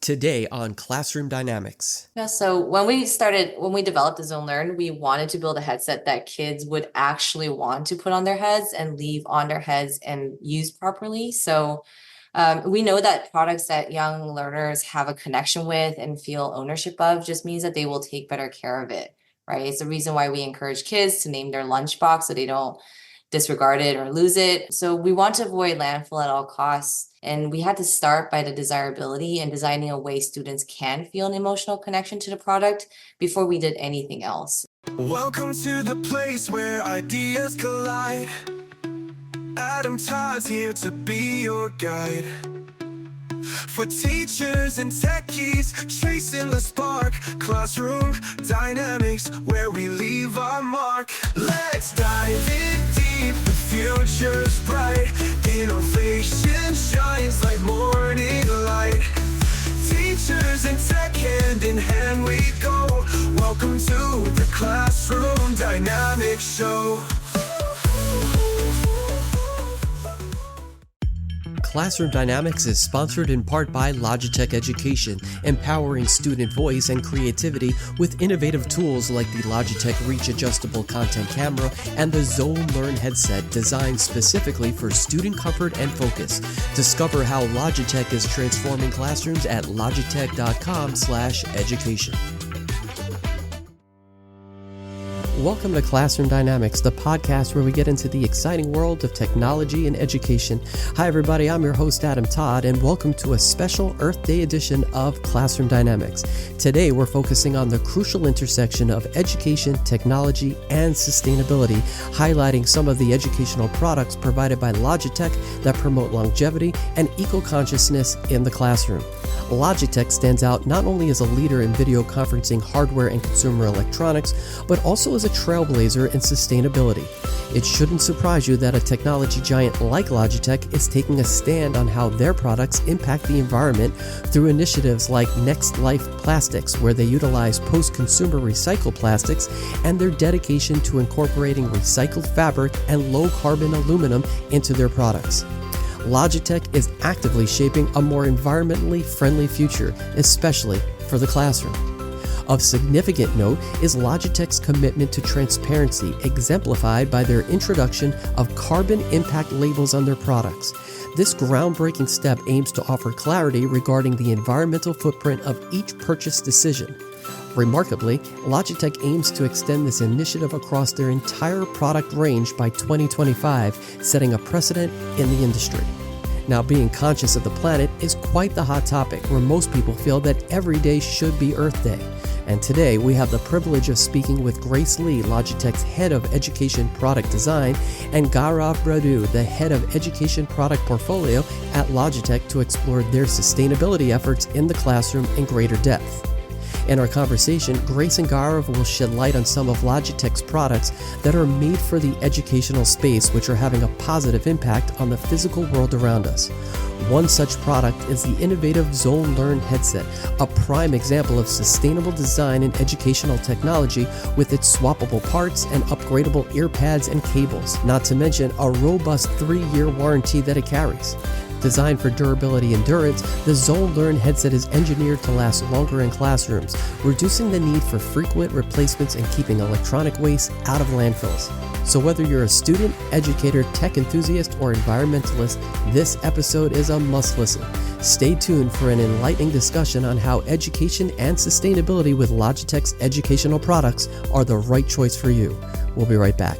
Today on Classroom Dynamics. Yeah, so when we developed the Zone Learn, we wanted to build a headset that kids would actually want to put on their heads and leave on their heads and use properly. So we know that products that young learners have a connection with and feel ownership of just means that they will take better care of it, right? It's the reason why we encourage kids to name their lunchbox so they don't disregard it or lose it. So we want to avoid landfill at all costs. And we had to start by the desirability and designing a way students can feel an emotional connection to the product before we did anything else. Welcome to the place where ideas collide. Adam Todd's here to be your guide. For teachers and techies, chasing the spark. Classroom dynamics, where we leave our mark. Let's dive in deep, the future's bright. Innovation shines like morning light. Teachers and tech, hand in hand we go. Welcome to the Classroom Dynamics Show. Classroom Dynamics is sponsored in part by Logitech Education, empowering student voice and creativity with innovative tools like the Logitech Reach Adjustable Content Camera and the Zone Learn headset designed specifically for student comfort and focus. Discover how Logitech is transforming classrooms at logitech.com/education. Welcome to Classroom Dynamics, the podcast where we get into the exciting world of technology and education. Hi everybody, I'm your host Adam Todd, and welcome to a special Earth Day edition of Classroom Dynamics. Today we're focusing on the crucial intersection of education, technology, and sustainability, highlighting some of the educational products provided by Logitech that promote longevity and eco-consciousness in the classroom. Logitech stands out not only as a leader in video conferencing hardware and consumer electronics, but also as a trailblazer in sustainability. It shouldn't surprise you that a technology giant like Logitech is taking a stand on how their products impact the environment through initiatives like Next Life Plastics, where they utilize post-consumer recycled plastics, and their dedication to incorporating recycled fabric and low-carbon aluminum into their products. Logitech is actively shaping a more environmentally friendly future, especially for the classroom. Of significant note is Logitech's commitment to transparency, exemplified by their introduction of carbon impact labels on their products. This groundbreaking step aims to offer clarity regarding the environmental footprint of each purchase decision. Remarkably, Logitech aims to extend this initiative across their entire product range by 2025, setting a precedent in the industry. Now, being conscious of the planet is quite the hot topic, where most people feel that every day should be Earth Day. And today, we have the privilege of speaking with Grace Lee, Logitech's Head of Education Product Design, and Gaurav Bradu, the Head of Education Product Portfolio at Logitech, to explore their sustainability efforts in the classroom in greater depth. In our conversation, Grace and Gaurav will shed light on some of Logitech's products that are made for the educational space, which are having a positive impact on the physical world around us. One such product is the innovative Zone Learn headset, a prime example of sustainable design in educational technology with its swappable parts and upgradable earpads and cables, not to mention a robust 3-year warranty that it carries. Designed for durability and endurance, the Zone Learn headset is engineered to last longer in classrooms, reducing the need for frequent replacements and keeping electronic waste out of landfills. So whether you're a student, educator, tech enthusiast, or environmentalist, this episode is a must-listen. Stay tuned for an enlightening discussion on how education and sustainability with Logitech's educational products are the right choice for you. We'll be right back.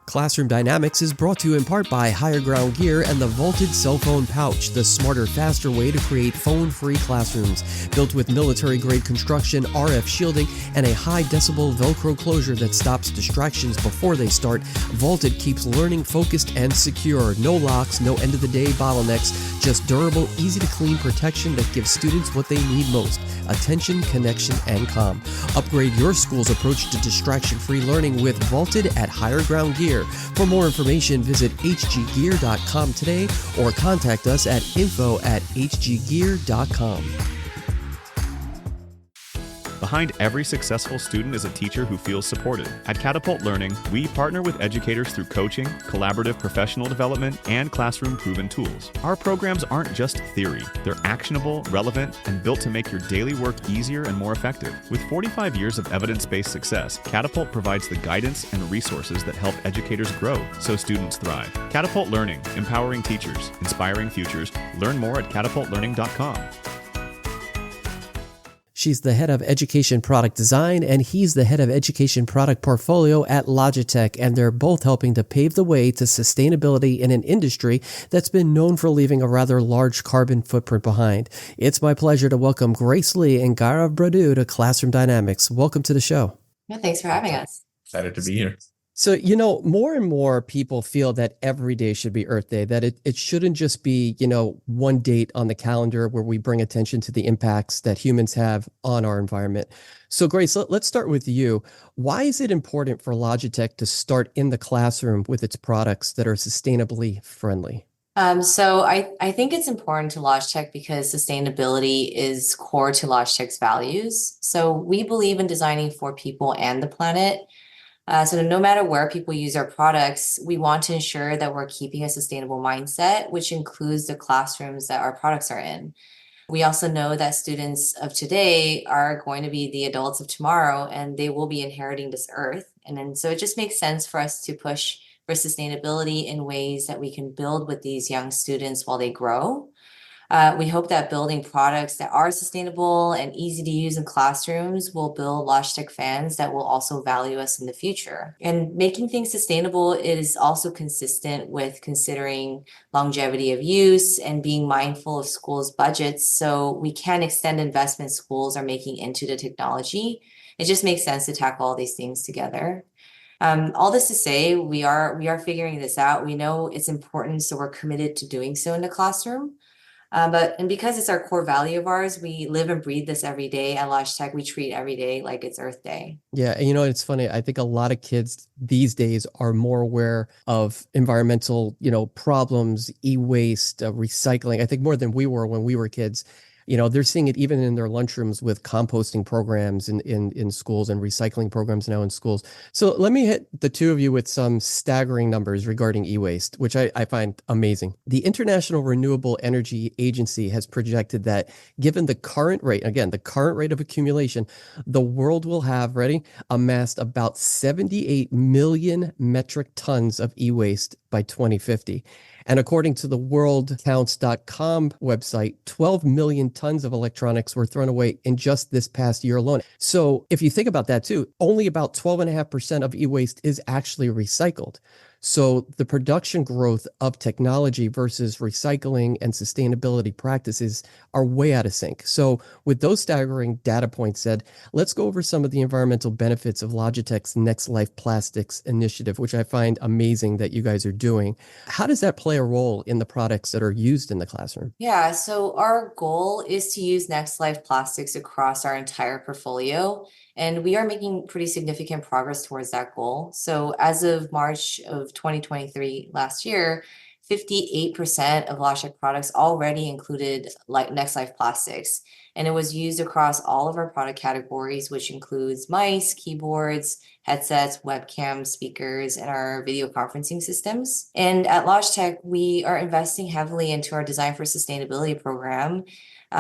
Classroom Dynamics is brought to you in part by Higher Ground Gear and the Vaulted Cell Phone Pouch, the smarter, faster way to create phone-free classrooms. Built with military-grade construction, RF shielding, and a high-decibel Velcro closure that stops distractions before they start, Vaulted keeps learning focused and secure. No locks, no end-of-the-day bottlenecks, just durable, easy-to-clean protection that gives students what they need most: attention, connection, and calm. Upgrade your school's approach to distraction-free learning with Vaulted at Higher Ground Gear. For more information, visit hggear.com today or contact us at info@hggear.com. Behind every successful student is a teacher who feels supported. At Catapult Learning, we partner with educators through coaching, collaborative professional development, and classroom-proven tools. Our programs aren't just theory. They're actionable, relevant, and built to make your daily work easier and more effective. With 45 years of evidence-based success, Catapult provides the guidance and resources that help educators grow so students thrive. Catapult Learning, empowering teachers, inspiring futures. Learn more at catapultlearning.com. She's the head of education product design, and he's the head of education product portfolio at Logitech, and they're both helping to pave the way to sustainability in an industry that's been known for leaving a rather large carbon footprint behind. It's my pleasure to welcome Grace Lee and Gaurav Bradu to Classroom Dynamics. Welcome to the show. Yeah, thanks for having us. Excited to be here. So, more and more people feel that every day should be Earth Day, that it shouldn't just be, one date on the calendar where we bring attention to the impacts that humans have on our environment. So, Grace, let's start with you. Why is it important for Logitech to start in the classroom with its products that are sustainably friendly? So I think it's important to Logitech because sustainability is core to Logitech's values. So we believe in designing for people and the planet. So no matter where people use our products, we want to ensure that we're keeping a sustainable mindset, which includes the classrooms that our products are in. We also know that students of today are going to be the adults of tomorrow, and they will be inheriting this earth. And then so it just makes sense for us to push for sustainability in ways that we can build with these young students while they grow. We hope that building products that are sustainable and easy to use in classrooms will build Logitech fans that will also value us in the future. And making things sustainable is also consistent with considering longevity of use and being mindful of schools' budgets, so we can extend investment schools are making into the technology. It just makes sense to tackle all these things together. All this to say, we are figuring this out. We know it's important, so we're committed to doing so in the classroom. And because it's our core value of ours, we live and breathe this every day at Logitech. We treat every day like it's Earth Day. Yeah, and it's funny. I think a lot of kids these days are more aware of environmental, problems, e-waste, recycling. I think more than we were when we were kids. They're seeing it even in their lunchrooms with composting programs in schools and recycling programs now in schools. So let me hit the two of you with some staggering numbers regarding e-waste, which I find amazing. The International Renewable Energy Agency has projected that given the current rate of accumulation, the world will have, amassed about 78 million metric tons of e-waste by 2050. And according to the worldcounts.com website, 12 million tons of electronics were thrown away in just this past year alone. So if you think about that too, only about 12.5% of e-waste is actually recycled. So the production growth of technology versus recycling and sustainability practices are way out of sync. So with those staggering data points said, let's go over some of the environmental benefits of Logitech's Next Life Plastics initiative, which I find amazing that you guys are doing. How does that play a role in the products that are used in the classroom? Yeah, so our goal is to use Next Life Plastics across our entire portfolio. And we are making pretty significant progress towards that goal. So as of March of 2023, last year, 58% of Logitech products already included Next Life Plastics. And it was used across all of our product categories, which includes mice, keyboards, headsets, webcams, speakers, and our video conferencing systems. And at Logitech, we are investing heavily into our Design for Sustainability program,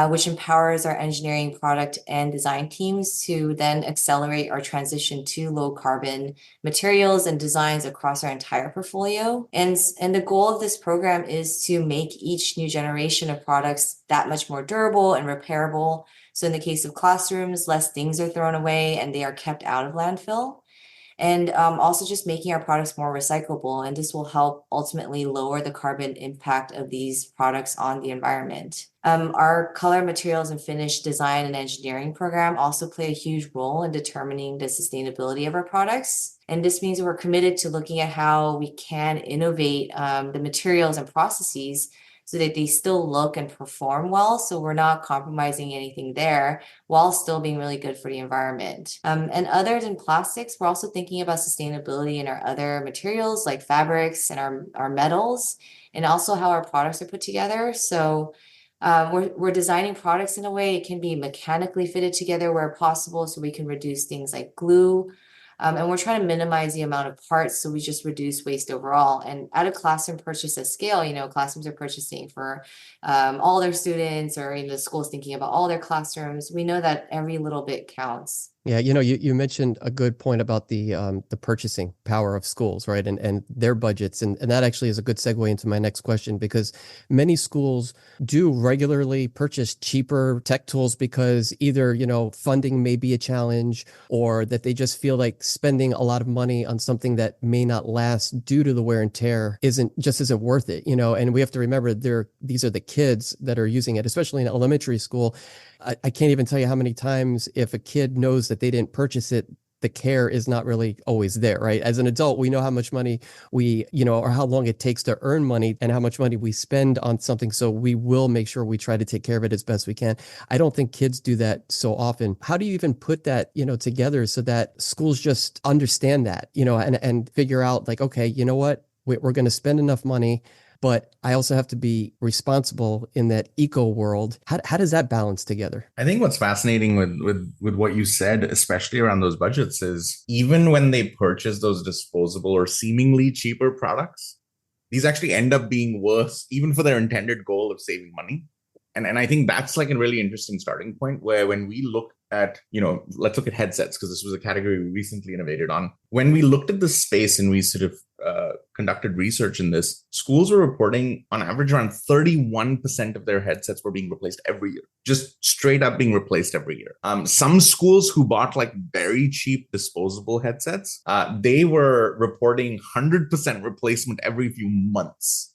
which empowers our engineering, product, and design teams to then accelerate our transition to low carbon materials and designs across our entire portfolio. And the goal of this program is to make each new generation of products that much more durable and repairable. So in the case of classrooms, less things are thrown away and they are kept out of landfill. And also just making our products more recyclable. And this will help ultimately lower the carbon impact of these products on the environment. Our color, materials, and finish design and engineering program also play a huge role in determining the sustainability of our products. And this means we're committed to looking at how we can innovate the materials and processes so that they still look and perform well. So we're not compromising anything there while still being really good for the environment. And other than plastics, we're also thinking about sustainability in our other materials like fabrics and our metals, and also how our products are put together. So We're designing products in a way it can be mechanically fitted together where possible, so we can reduce things like glue. And we're trying to minimize the amount of parts, so we just reduce waste overall. And at a classroom purchase at scale, classrooms are purchasing for all their students, or the school's thinking about all their classrooms. We know that every little bit counts. Yeah, you mentioned a good point about the purchasing power of schools, right? And their budgets. And that actually is a good segue into my next question, because many schools do regularly purchase cheaper tech tools because either, funding may be a challenge, or that they just feel like spending a lot of money on something that may not last due to the wear and tear isn't worth it, and we have to remember these are the kids that are using it, especially in elementary school. I can't even tell you how many times, if a kid knows that they didn't purchase it, the care is not really always there, right? As an adult, we know how much money or how long it takes to earn money and how much money we spend on something. So we will make sure we try to take care of it as best we can. I don't think kids do that so often. How do you even put that, together so that schools just understand that, and figure out like, okay, you know what, we're going to spend enough money, but I also have to be responsible in that eco world. How does that balance together? I think what's fascinating with what you said, especially around those budgets, is even when they purchase those disposable or seemingly cheaper products, these actually end up being worse, even for their intended goal of saving money. And I think that's like a really interesting starting point, where when we look at, let's look at headsets, because this was a category we recently innovated on. When we looked at the space and we sort of conducted research in this, schools were reporting on average around 31% of their headsets were being replaced every year, just straight up being replaced every year. Some schools who bought like very cheap disposable headsets, they were reporting 100% replacement every few months.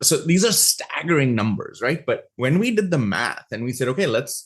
So these are staggering numbers, right? But when we did the math and we said, okay, let's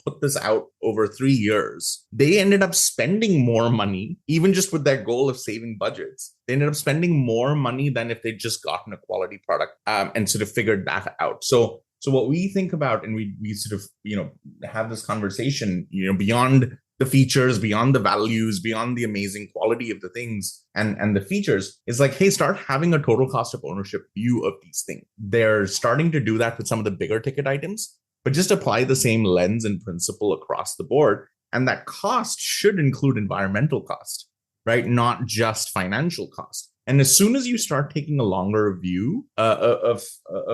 put this out over 3 years, they ended up spending more money, even just with their goal of saving budgets. They ended up spending more money than if they'd just gotten a quality product and sort of figured that out. So what we think about, and we sort of, have this conversation, beyond the features, beyond the values, beyond the amazing quality of the things and the features, is like, hey, start having a total cost of ownership view of these things. They're starting to do that with some of the bigger ticket items, but just apply the same lens and principle across the board. And that cost should include environmental cost, right? Not just financial cost. And as soon as you start taking a longer view of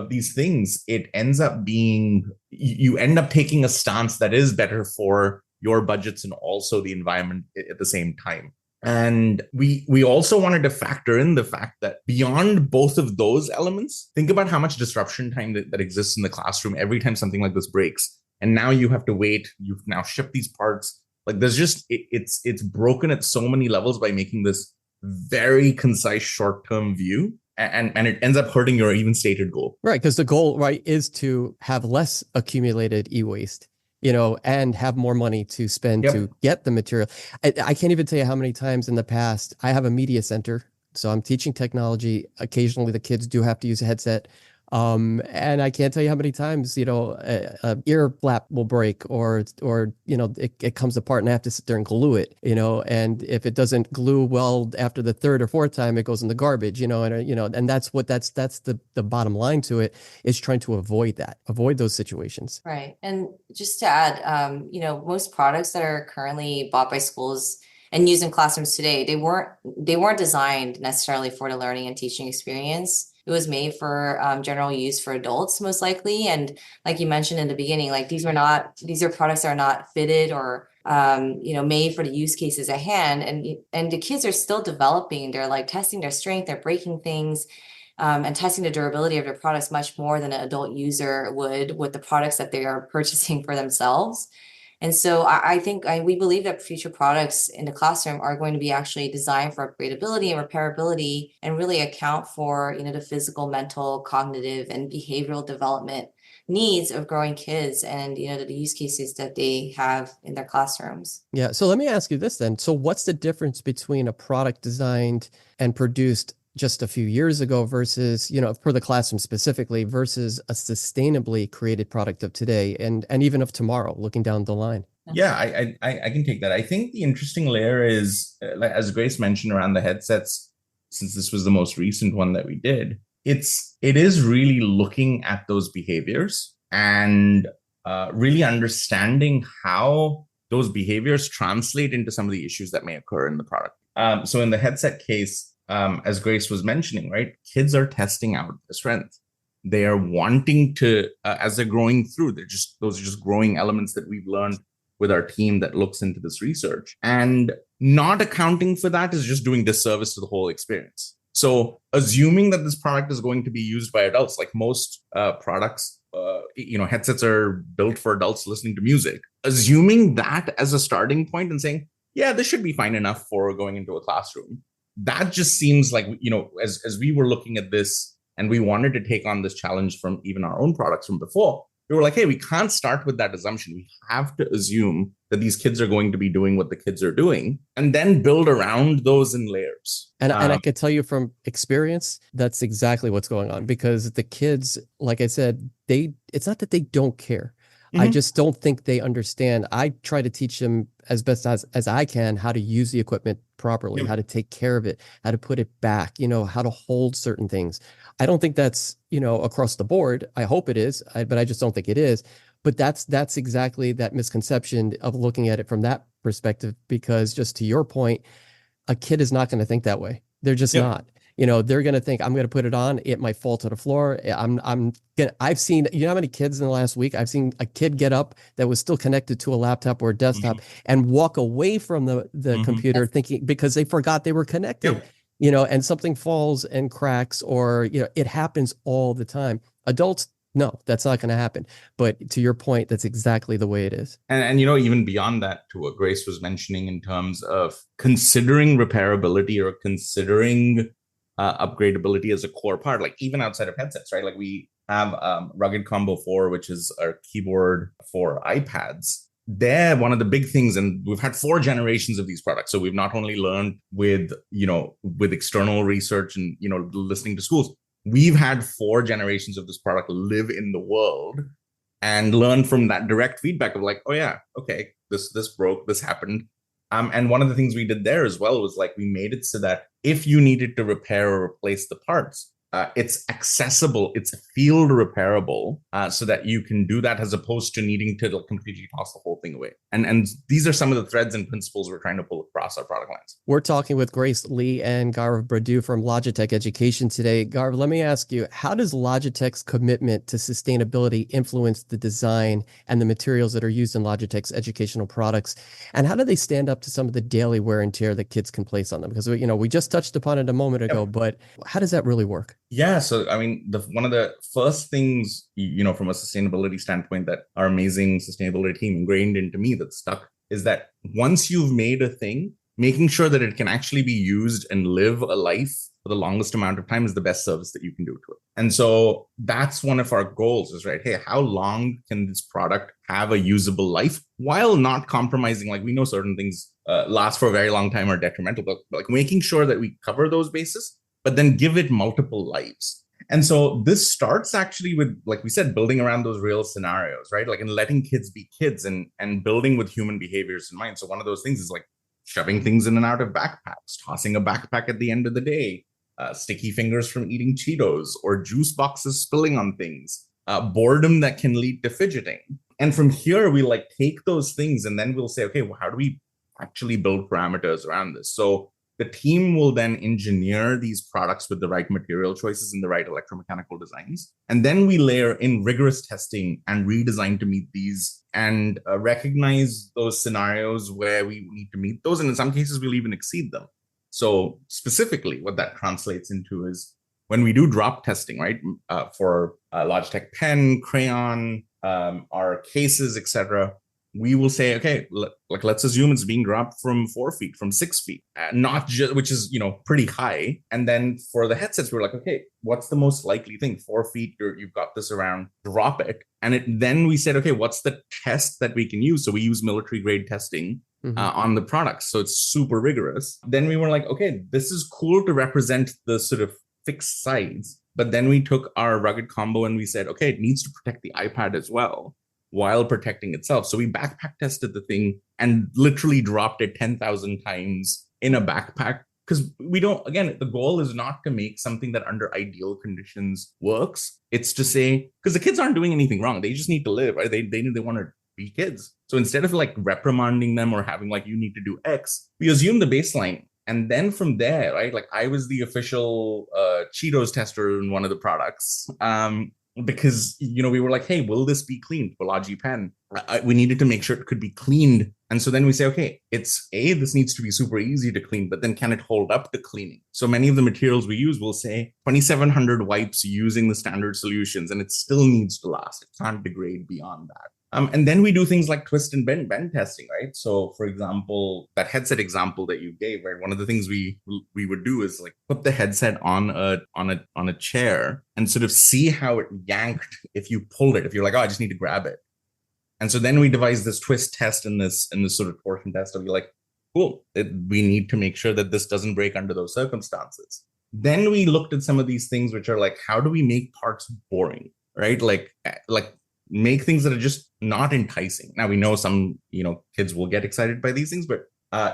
these things, it ends up being, you end up taking a stance that is better for your budgets and also the environment at the same time. And we also wanted to factor in the fact that beyond both of those elements, think about how much disruption time that exists in the classroom every time something like this breaks. And now you have to wait, you've now shipped these parts. Like there's just, it's broken at so many levels by making this very concise short-term view. And it ends up hurting your even stated goal. Right, because the goal, right, is to have less accumulated e-waste, and have more money to spend to get the material. I can't even tell you how many times in the past, I have a media center, so I'm teaching technology. Occasionally the kids do have to use a headset. And I can't tell you how many times, a ear flap will break or it comes apart and I have to sit there and glue it, and if it doesn't glue well after the third or fourth time, it goes in the garbage, and that's the bottom line to it, is trying to avoid those situations. Right. And just to add, most products that are currently bought by schools and used in classrooms today, they weren't designed necessarily for the learning and teaching experience. It was made for general use for adults, most likely. And like you mentioned in the beginning, like these are products that are not fitted or made for the use cases at hand. And the kids are still developing. They're like testing their strength, they're breaking things, and testing the durability of their products much more than an adult user would with the products that they are purchasing for themselves. And so we believe that future products in the classroom are going to be actually designed for upgradability and repairability, and really account for, the physical, mental, cognitive, and behavioral development needs of growing kids and, the use cases that they have in their classrooms. Yeah. So let me ask you this then. So what's the difference between a product designed and produced just a few years ago versus, for the classroom specifically, versus a sustainably created product of today and even of tomorrow, looking down the line? Yeah, I can take that. I think the interesting layer is, like as Grace mentioned around the headsets, since this was the most recent one that we did, it is really looking at those behaviors and really understanding how those behaviors translate into some of the issues that may occur in the product. So in the headset case, as Grace was mentioning, right, kids are testing out the strength. They are wanting to, as they're growing through, those are just growing elements that we've learned with our team that looks into this research. And not accounting for that is just doing disservice to the whole experience. So assuming that this product is going to be used by adults, like most products, headsets are built for adults listening to music. Assuming that as a starting point and saying, yeah, this should be fine enough for going into a classroom. That just seems like, as we were looking at this and we wanted to take on this challenge from even our own products from before, we were like, hey, we can't start with that assumption. We have to assume that these kids are going to be doing what the kids are doing and then build around those in layers. And I can tell you from experience, that's exactly what's going on, because the kids, like I said, it's not that they don't care. I just don't think they understand. I try to teach them as best as I can how to use the equipment properly, how to take care of it, how to put it back, how to hold certain things. I don't think that's, across the board. I hope it is, but I just don't think it is. But that's exactly that misconception of looking at it from that perspective, because just to your point, a kid is not going to think that way. They're just not. They're going to think, I'm going to put it on. It might fall to the floor. I've seen, how many kids in the last week, I've seen a kid get up that was still connected to a laptop or a desktop and walk away from the computer thinking, because they forgot they were connected, and something falls and cracks, or, it happens all the time. Adults, no, that's not going to happen. But to your point, that's exactly the way it is. And even beyond that, to what Grace was mentioning in terms of considering repairability or considering upgradability as a core part, like even outside of headsets, right? Like we have Rugged Combo 4, which is our keyboard for iPads. They're one of the big things, and we've had 4 generations of these products. So we've not only learned with external research and, listening to schools, we've had 4 generations of this product live in the world and learn from that direct feedback of like, oh yeah, okay, this broke, this happened. And one of the things we did there as well was like we made it so that if you needed to repair or replace the parts, it's accessible, it's field repairable, so that you can do that as opposed to needing to completely toss the whole thing away. And these are some of the threads and principles we're trying to pull across our product lines. We're talking with Grace Lee and Gaurav Bradu from Logitech Education today. Gaurav, let me ask you, how does Logitech's commitment to sustainability influence the design and the materials that are used in Logitech's educational products? And how do they stand up to some of the daily wear and tear that kids can place on them? Because, we just touched upon it a moment ago, but how does that really work? Yeah, so I mean, one of the first things, from a sustainability standpoint that our amazing sustainability team ingrained into me that stuck is that once you've made a thing, making sure that it can actually be used and live a life for the longest amount of time is the best service that you can do to it. And so that's one of our goals is, right, hey, how long can this product have a usable life while not compromising? Like we know certain things last for a very long time are detrimental, but like making sure that we cover those bases, but then give it multiple lives. And so this starts actually with, like we said, building around those real scenarios, right? Like, and letting kids be kids and building with human behaviors in mind. So one of those things is like shoving things in and out of backpacks, tossing a backpack at the end of the day, sticky fingers from eating Cheetos, or juice boxes spilling on things, boredom that can lead to fidgeting. And from here, we like take those things and then we'll say, okay, well, how do we actually build parameters around this? So the team will then engineer these products with the right material choices and the right electromechanical designs. And then we layer in rigorous testing and redesign to meet these and recognize those scenarios where we need to meet those. And in some cases, we'll even exceed them. So specifically, what that translates into is when we do drop testing, right, for Logitech pen, crayon, our cases, etc., we will say, okay, let's assume it's being dropped from 4 feet, from 6 feet, not just, which is, pretty high. And then for the headsets, we're like, okay, what's the most likely thing? 4 feet, you've got this around, drop it. And then we said, okay, what's the test that we can use? So we use military grade testing on the products. So it's super rigorous. Then we were like, okay, this is cool to represent the sort of fixed sides. But then we took our rugged combo and we said, okay, it needs to protect the iPad as well, while protecting itself. So we backpack tested the thing and literally dropped it 10,000 times in a backpack because we don't, again, the goal is not to make something that under ideal conditions works. It's to say, because the kids aren't doing anything wrong. They just need to live, right? They want to be kids. So instead of like reprimanding them or having like, you need to do X, we assume the baseline. And then from there, right? Like I was the official Cheetos tester in one of the products. Because, you know, we were like, hey, will this be cleaned for Logi Pen? We needed to make sure it could be cleaned. And so then we say, okay, this needs to be super easy to clean, but then can it hold up to cleaning? So many of the materials we use will say 2,700 wipes using the standard solutions, and it still needs to last. It can't degrade beyond that. And then we do things like twist and bend testing, right? So, for example, that headset example that you gave, right? One of the things we would do is like put the headset on a chair and sort of see how it yanked if you pulled it. If you're like, oh, I just need to grab it. And so then we devised this twist test and this sort of torsion test of, you're like, cool, we need to make sure that this doesn't break under those circumstances. Then we looked at some of these things which are like, how do we make parts boring, right? Like make things that are just not enticing. Now we know some, you know, kids will get excited by these things, but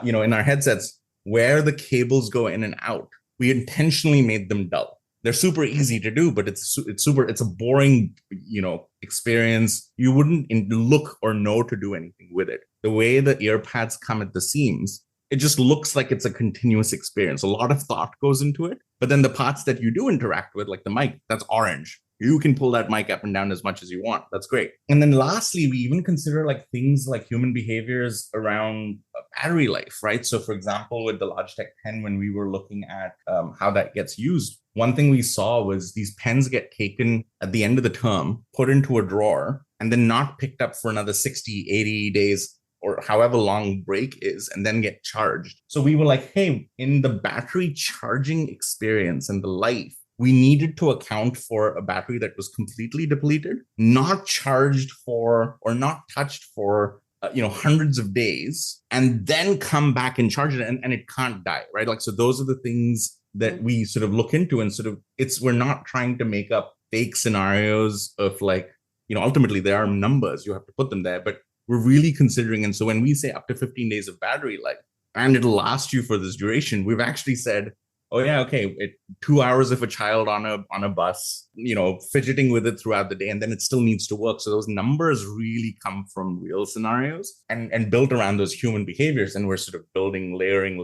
you know, in our headsets, where the cables go in and out, we intentionally made them dull. They're super easy to do, but it's a boring, you know, experience. You wouldn't look or know to do anything with it. The way the earpads come at the seams, it just looks like it's a continuous experience. A lot of thought goes into it, but then the parts that you do interact with, like the mic, that's orange. You can pull that mic up and down as much as you want. That's great. And then lastly, we even consider like things like human behaviors around battery life, right? So for example, with the Logitech pen, when we were looking at how that gets used, one thing we saw was these pens get taken at the end of the term, put into a drawer, and then not picked up for another 60, 80 days or however long break is, and then get charged. So we were like, hey, in the battery charging experience and the life, we needed to account for a battery that was completely depleted, not charged for or not touched for hundreds of days, and then come back and charge it, and it can't die, right? Like, so those are the things that we sort of look into, and sort of we're not trying to make up fake scenarios of like, you know, ultimately there are numbers, you have to put them there, but we're really considering. And so when we say up to 15 days of battery life, and it'll last you for this duration, we've actually said, oh yeah, okay, 2 hours of a child on a bus, you know, fidgeting with it throughout the day, and then it still needs to work. So those numbers really come from real scenarios and built around those human behaviors, and we're sort of building layering.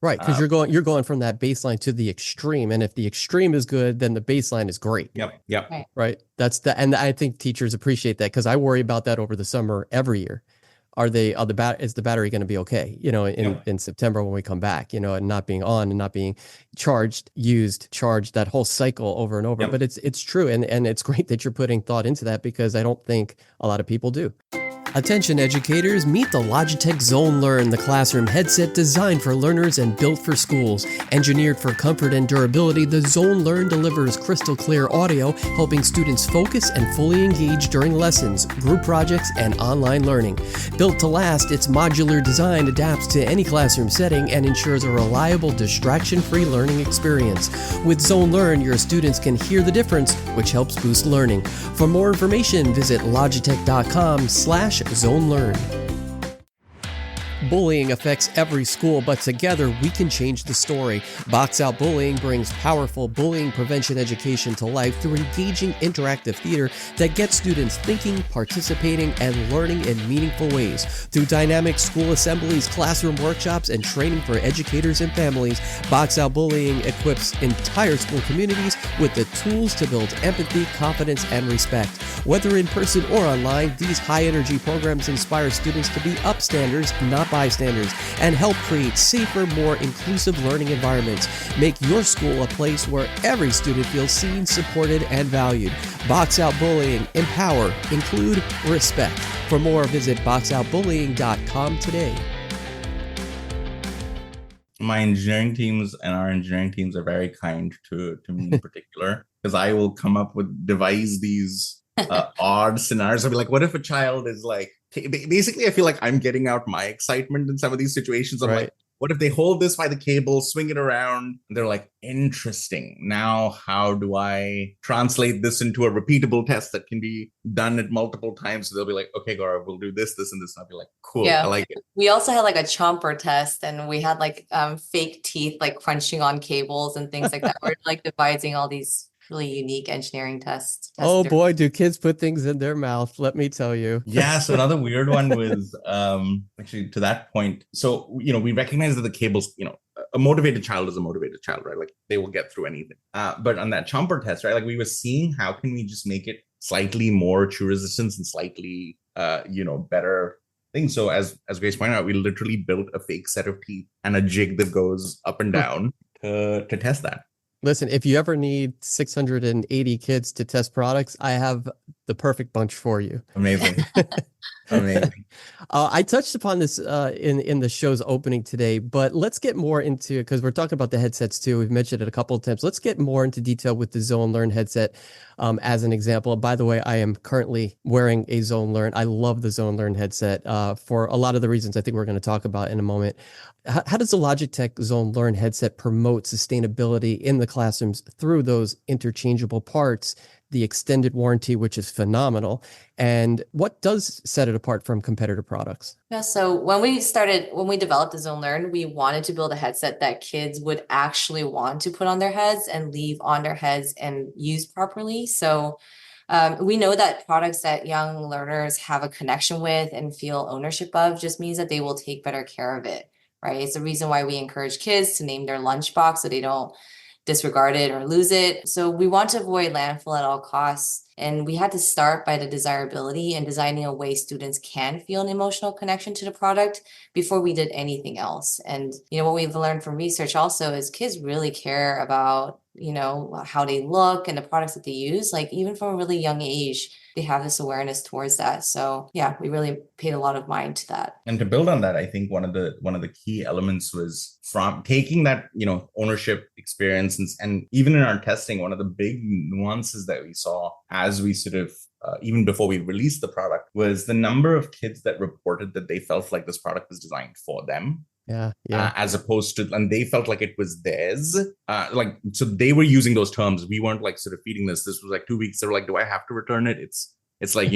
Right, because you're going from that baseline to the extreme, and if the extreme is good, then the baseline is great. Yep. Right. And I think teachers appreciate that, because I worry about that over the summer every year. Is the battery going to be okay, you know, in September when we come back, you know, and not being on and not being charged, that whole cycle over and over. Yep. But it's true. And it's great that you're putting thought into that, because I don't think a lot of people do. Attention educators, meet the Logitech Zone Learn, the classroom headset designed for learners and built for schools. Engineered for comfort and durability, the Zone Learn delivers crystal clear audio, helping students focus and fully engage during lessons, group projects, and online learning. Built to last, its modular design adapts to any classroom setting and ensures a reliable, distraction-free learning experience. With Zone Learn, your students can hear the difference, which helps boost learning. For more information, visit logitech.com/Zone Learn. Bullying affects every school, but together we can change the story. Box Out Bullying brings powerful bullying prevention education to life through engaging interactive theater that gets students thinking, participating, and learning in meaningful ways. Through dynamic school assemblies, classroom workshops, and training for educators and families, Box Out Bullying equips entire school communities with the tools to build empathy, confidence, and respect. Whether in person or online, these high-energy programs inspire students to be upstanders, not bystanders, and help create safer, more inclusive learning environments. Make your school a place where every student feels seen, supported, and valued. Box Out Bullying. Empower, include, respect. For more, visit boxoutbullying.com today. My engineering teams and our engineering teams are very kind to me in particular, because I will come up with, devise these odd scenarios. I'll be like, what if a child is like, basically, I feel like I'm getting out my excitement in some of these situations. I'm like, what if they hold this by the cable, swing it around? And they're like, interesting. Now, how do I translate this into a repeatable test that can be done at multiple times? So they'll be like, okay, Gaurav, we'll do this, this, and this. And I'll be like, cool. Yeah. I like it. We also had like a chomper test, and we had like fake teeth like crunching on cables and things like that. We're like devising all these really unique engineering tests. Oh boy, do kids put things in their mouth, let me tell you. Yeah, so another weird one was actually to that point. So, we recognize that the cables, a motivated child is a motivated child, right? Like they will get through anything. But on that chomper test, right, like we were seeing how can we just make it slightly more chew resistance and slightly better thing. So as Grace pointed out, we literally built a fake set of teeth and a jig that goes up and down to test that. Listen, if you ever need 680 kids to test products, I have the perfect bunch for you. Amazing. Amazing. I touched upon this in the show's opening today, but let's get more into, because we're talking about the headsets too. We've mentioned it a couple of times. Let's get more into detail with the Zone Learn headset as an example. By the way, I am currently wearing a Zone Learn. I love the Zone Learn headset for a lot of the reasons I think we're going to talk about in a moment. How does the Logitech Zone Learn headset promote sustainability in the classrooms through those interchangeable parts, the extended warranty, which is phenomenal, and what does set it apart from competitor products? Yeah, so when we developed the Zone Learn, we wanted to build a headset that kids would actually want to put on their heads and leave on their heads and use properly. So we know that products that young learners have a connection with and feel ownership of just means that they will take better care of it, right? It's the reason why we encourage kids to name their lunchbox so they don't disregard it or lose it. So we want to avoid landfill at all costs. And we had to start by the desirability and designing a way students can feel an emotional connection to the product before we did anything else. And, what we've learned from research also is kids really care about, how they look and the products that they use. Like even from a really young age, they have this awareness towards that. So yeah, we really paid a lot of mind to that. And to build on that, I think one of the key elements was from taking that, ownership experience and even in our testing, one of the big nuances that we saw as we sort of even before we released the product was the number of kids that reported that they felt like this product was designed for them. Yeah. As opposed to, and they felt like it was theirs. So they were using those terms. We weren't like sort of feeding this. This was like 2 weeks. They were like, do I have to return it? It's like,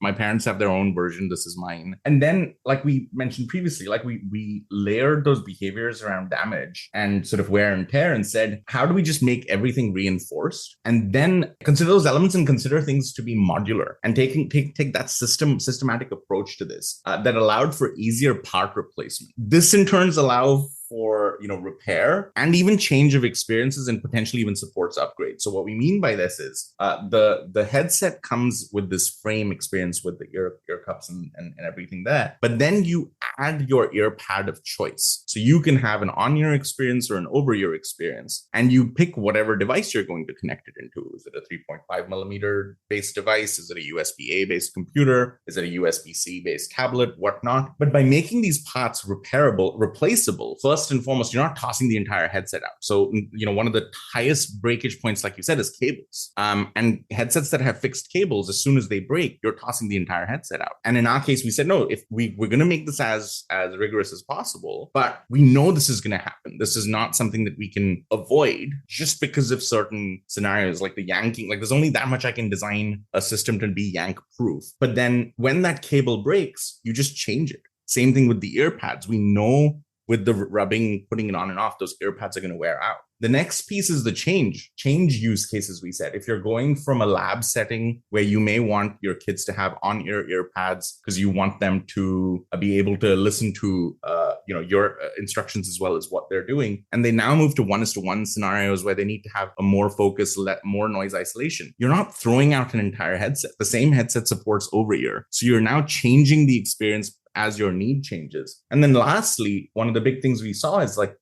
my parents have their own version. This is mine. And then, like we mentioned previously, like we layered those behaviors around damage and sort of wear and tear and said, how do we just make everything reinforced? And then consider those elements and consider things to be modular and take that systematic approach to this that allowed for easier part replacement. This in turns allow for repair and even change of experiences and potentially even supports upgrades. So what we mean by this is the headset comes with this frame experience with the ear cups and everything there, but then you add your ear pad of choice. So you can have an on-ear experience or an over-ear experience, and you pick whatever device you're going to connect it into. Is it a 3.5 millimeter based device? Is it a USB-A based computer? Is it a USB-C based tablet? Whatnot. But by making these parts repairable, replaceable, first and foremost, you're not tossing the entire headset out. So, one of the highest breakage points, like you said, is cables. And headsets that have fixed cables, as soon as they break, you're tossing the entire headset out. And in our case, we said, no, if we're going to make this as rigorous as possible, but we know this is going to happen. This is not something that we can avoid just because of certain scenarios, like the yanking. Like there's only that much I can design a system to be yank proof. But then when that cable breaks, you just change it. Same thing with the ear pads. We know with the rubbing, putting it on and off, those ear pads are going to wear out. The next piece is the change use cases. We said, if you're going from a lab setting where you may want your kids to have on-ear ear pads because you want them to be able to listen to your instructions as well as what they're doing, and they now move to 1:1 scenarios where they need to have a more focus, more noise isolation. You're not throwing out an entire headset. The same headset supports over-ear, so you're now changing the experience as your need changes. And then lastly, one of the big things we saw is like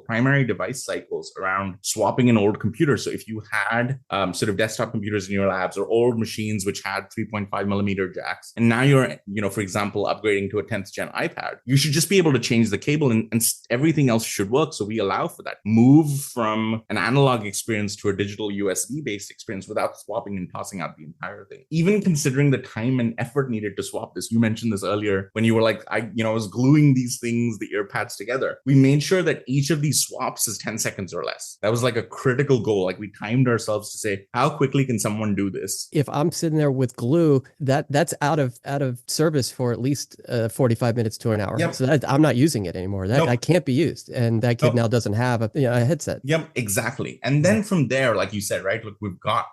primary device cycles around swapping an old computer. So if you had sort of desktop computers in your labs or old machines which had 3.5 millimeter jacks, and now you're, for example, upgrading to a 10th gen iPad, you should just be able to change the cable and everything else should work. So we allow for that move from an analog experience to a digital USB based experience without swapping and tossing out the entire thing. Even considering the time and effort needed to swap this, you mentioned this earlier when you were like, I was gluing these things, the earpads together. We made sure that each of these swaps is 10 seconds or less. That was like a critical goal. Like we timed ourselves to say, how quickly can someone do this? If I'm sitting there with glue, that's out of service for at least 45 minutes to an hour. Yep. So I'm not using it anymore. That can't be used. And that kid now doesn't have a headset. Yep, exactly. And then from there, like you said, right, look, we've got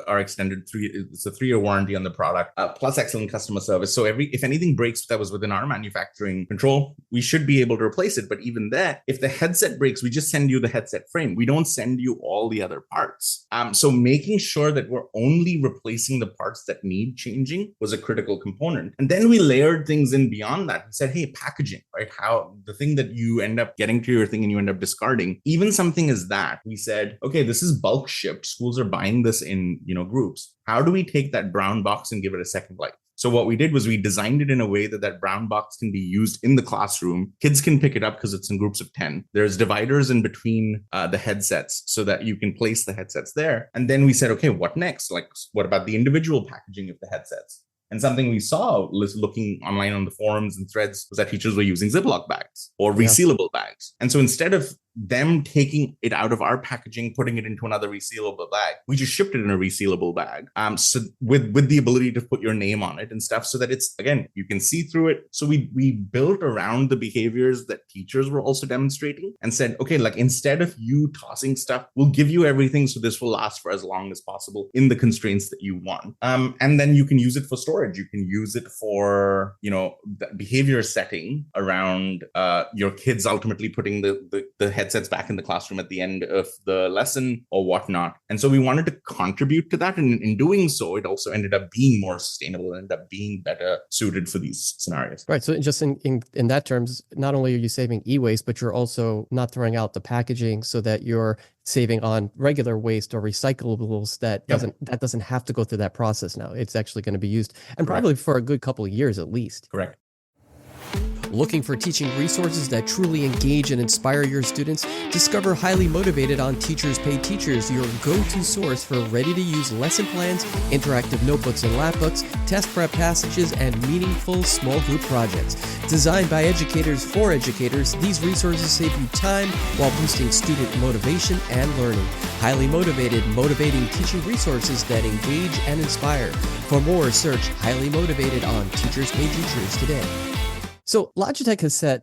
our extended it's a 3-year warranty on the product, plus excellent customer service. So if anything breaks that was within our manufacturing control, we should be able to replace it. But even that, if the headset breaks, we just send you the headset frame. We don't send you all the other parts. So making sure that we're only replacing the parts that need changing was a critical component. And then we layered things in beyond that. We said, hey, packaging, right? How the thing that you end up getting to your thing and you end up discarding, even something as that, we said, okay, this is bulk shipped. Schools are buying this in groups. How do we take that brown box and give it a second life? So what we did was we designed it in a way that brown box can be used in the classroom. Kids can pick it up because it's in groups of 10. There's dividers in between the headsets so that you can place the headsets there. And then we said, okay, what next? Like, what about the individual packaging of the headsets? And something we saw looking online on the forums and threads was that teachers were using Ziploc bags or resealable bags. And so instead of them taking it out of our packaging, putting it into another resealable bag, we just shipped it in a resealable bag. So with the ability to put your name on it and stuff so that it's, again, you can see through it. So we built around the behaviors that teachers were also demonstrating and said, okay, like instead of you tossing stuff, we'll give you everything. So this will last for as long as possible in the constraints that you want. And then you can use it for storage. You can use it for, the behavior setting around your kids ultimately putting the headsets back in the classroom at the end of the lesson or whatnot. And so we wanted to contribute to that. And in doing so, it also ended up being more sustainable and ended up being better suited for these scenarios. Right. So just in that terms, not only are you saving e-waste, but you're also not throwing out the packaging so that you're saving on regular waste or recyclables that doesn't have to go through that process now. It's actually going to be used and probably for a good couple of years at least. Correct. Looking for teaching resources that truly engage and inspire your students? Discover Highly Motivated on Teachers Pay Teachers, your go-to source for ready-to-use lesson plans, interactive notebooks and lapbooks, test prep passages, and meaningful small group projects. Designed by educators for educators, these resources save you time while boosting student motivation and learning. Highly Motivated, motivating teaching resources that engage and inspire. For more, search Highly Motivated on Teachers Pay Teachers today. So Logitech has set,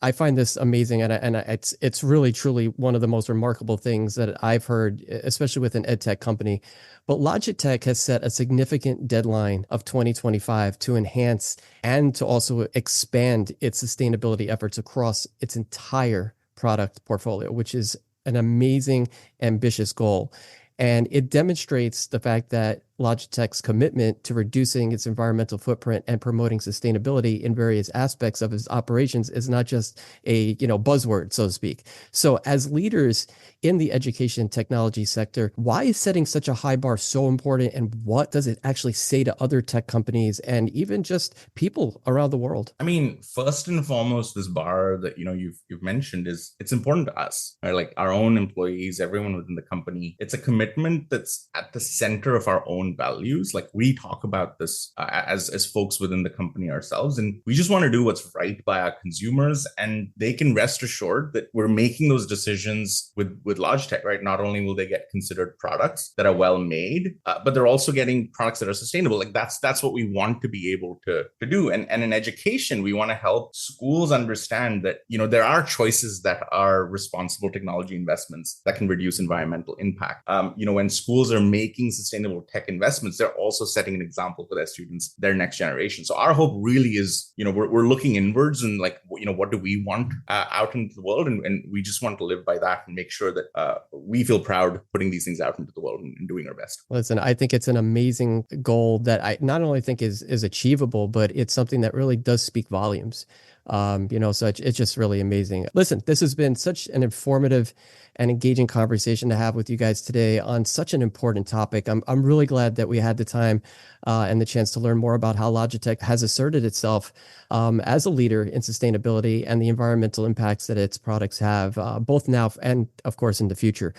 I find this amazing, and it's really truly one of the most remarkable things that I've heard, especially with an edtech company. But Logitech has set a significant deadline of 2025 to enhance and to also expand its sustainability efforts across its entire product portfolio, which is an amazing, ambitious goal. And it demonstrates the fact that Logitech's commitment to reducing its environmental footprint and promoting sustainability in various aspects of its operations is not just a buzzword, so to speak. So as leaders in the education technology sector, why is setting such a high bar so important, and what does it actually say to other tech companies and even just people around the world? I mean, first and foremost, this bar that you've mentioned it's important to us, right? Like our own employees, everyone within the company. It's a commitment that's at the center of our own values. Like we talk about this as folks within the company ourselves, and we just want to do what's right by our consumers, and they can rest assured that we're making those decisions with Logitech, right? Not only will they get considered products that are well made, but they're also getting products that are sustainable. Like that's what we want to be able to do. And in education, we want to help schools understand that, there are choices that are responsible technology investments that can reduce environmental impact. When schools are making sustainable tech investments, they're also setting an example for their students, their next generation. So our hope really is, we're looking inwards and what do we want out into the world? And we just want to live by that and make sure that we feel proud putting these things out into the world and doing our best. Listen, I think it's an amazing goal that I not only think is achievable, but it's something that really does speak volumes So it's just really amazing. Listen, this has been such an informative and engaging conversation to have with you guys today on such an important topic. I'm really glad that we had the time and the chance to learn more about how Logitech has asserted itself as a leader in sustainability and the environmental impacts that its products have, both now and, of course, in the future.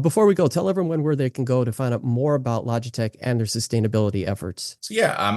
Before we go, tell everyone where they can go to find out more about Logitech and their sustainability efforts. So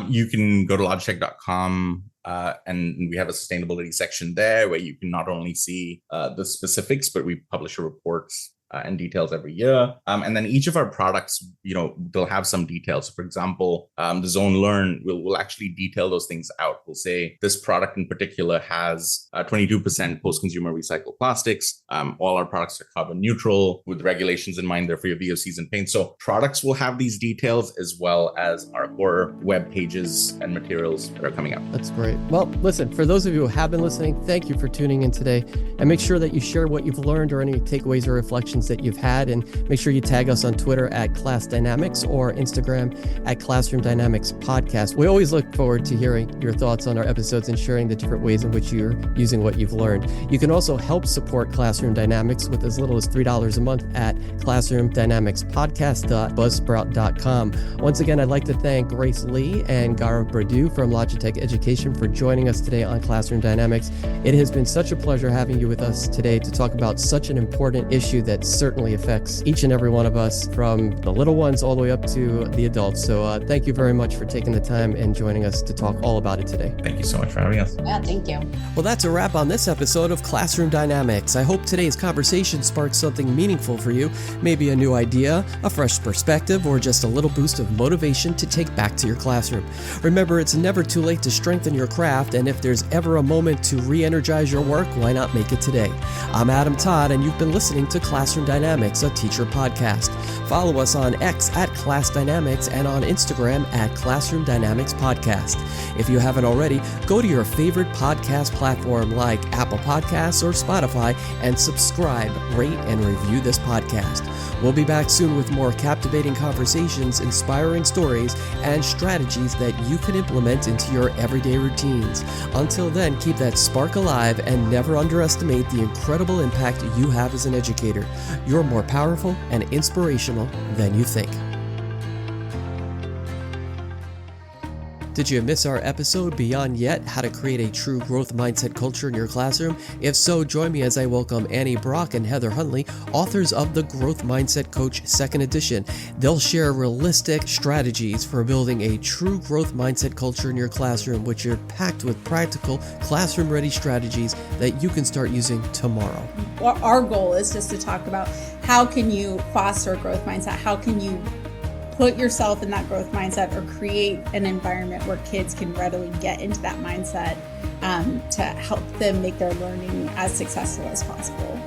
you can go to logitech.com. And we have a sustainability section there where you can not only see the specifics, but we publish reports and details every year. And then each of our products, they'll have some details. So for example, the Zone Learn will actually detail those things out. We'll say this product in particular has 22% post-consumer recycled plastics. All our products are carbon neutral with regulations in mind there for your VOCs and paint. So products will have these details as well as our core web pages and materials that are coming up. That's great. Well, listen, for those of you who have been listening, thank you for tuning in today. And make sure that you share what you've learned or any takeaways or reflections that you've had, and make sure you tag us on Twitter at Class Dynamics or Instagram at Classroom Dynamics Podcast. We always look forward to hearing your thoughts on our episodes and sharing the different ways in which you're using what you've learned. You can also help support Classroom Dynamics with as little as $3 a month at classroomdynamicspodcast.buzzsprout.com. Once again, I'd like to thank Grace Lee and Gaurav Bradu from Logitech Education for joining us today on Classroom Dynamics. It has been such a pleasure having you with us today to talk about such an important issue that certainly affects each and every one of us, from the little ones all the way up to the adults. So thank you very much for taking the time and joining us to talk all about it today. Thank you so much for having us. Yeah, thank you. Well, that's a wrap on this episode of Classroom Dynamics. I hope today's conversation sparked something meaningful for you, maybe a new idea, a fresh perspective, or just a little boost of motivation to take back to your classroom. Remember, it's never too late to strengthen your craft, and if there's ever a moment to re-energize your work, why not make it today? I'm Adam Todd, and you've been listening to Classroom Dynamics, a teacher podcast. Follow us on X at Class Dynamics and on Instagram at Classroom Dynamics Podcast. If you haven't already, go to your favorite podcast platform like Apple Podcasts or Spotify and subscribe, rate, and review this podcast. We'll be back soon with more captivating conversations, inspiring stories, and strategies that you can implement into your everyday routines. Until then, keep that spark alive and never underestimate the incredible impact you have as an educator. You're more powerful and inspirational than you think. Did you miss our episode Beyond Yet, How to Create a True Growth Mindset Culture in Your Classroom? If so, join me as I welcome Annie Brock and Heather Huntley, authors of the Growth Mindset Coach 2nd Edition. They'll share realistic strategies for building a true growth mindset culture in your classroom, which are packed with practical, classroom-ready strategies that you can start using tomorrow. Our goal is just to talk about how can you foster a growth mindset? How can you put yourself in that growth mindset or create an environment where kids can readily get into that mindset to help them make their learning as successful as possible.